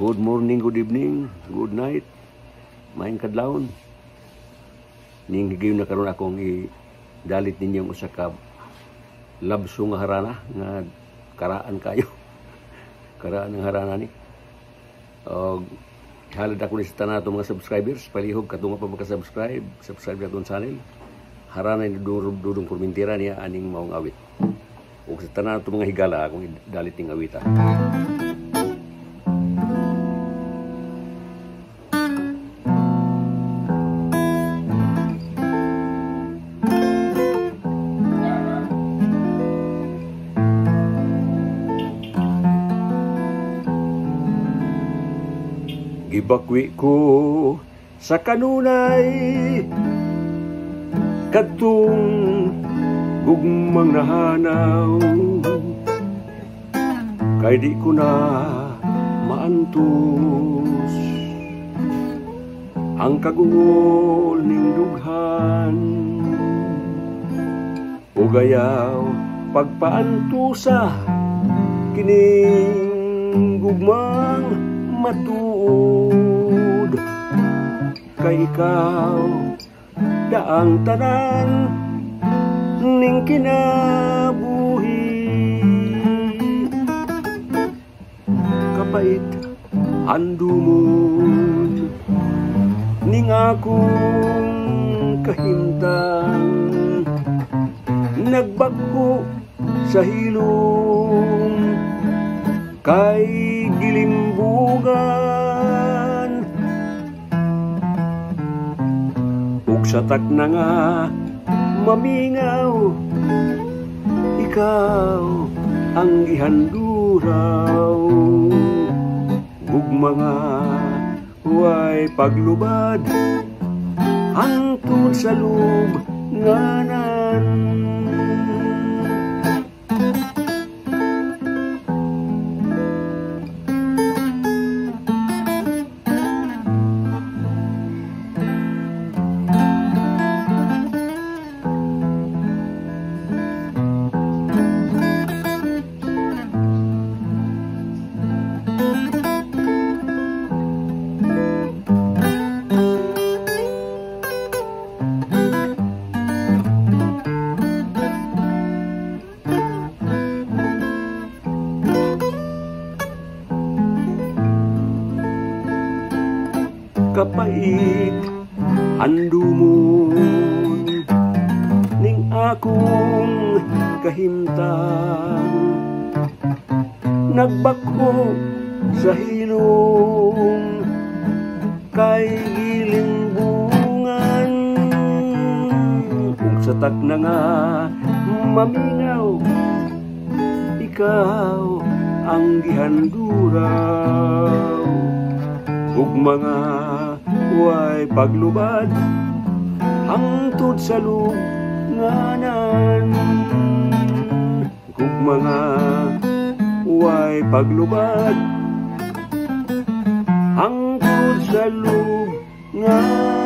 Good morning, good evening, good night. Maayong kadlawon. Ning higayon na karon akong dalit ninyong usa ka labso nga harana nga karaan kayo. Karaan ng harana ni. Halad ako ni sa tanan atong mga subscribers, palihog katunga pa magka-subscribe, subscribe na itong channel. Harana ni Dudong Formentera niya aning maong awit. O sa tanan atong mga higala akong dalit ning awita. Gibakwi ko sa kanunay kadtong gugmang nahanaw, kay di ko na maantos ang kagungol ning dughan, o gayaw pagpaantusa kining gugmang matuod, kay ikaw daang tanan ning kinabuhi. Kapait andumod ning akong kahimtang, nagbagko sa hilom kay gilimbugan, ug sa na nga mamingaw, ikaw ang gihanduraw, ug mga huway paglubad hangtod sa lubnganan. Kapait andumon ning akong kahimtang, nagbakho sa hilom kay gilimbungan, kung sa na nga mamingaw, ikaw ang gihanduraw, ug mga huway paglubad hangtod sa lubnganan, ug mga huway paglubad hangtod sa lubnganan.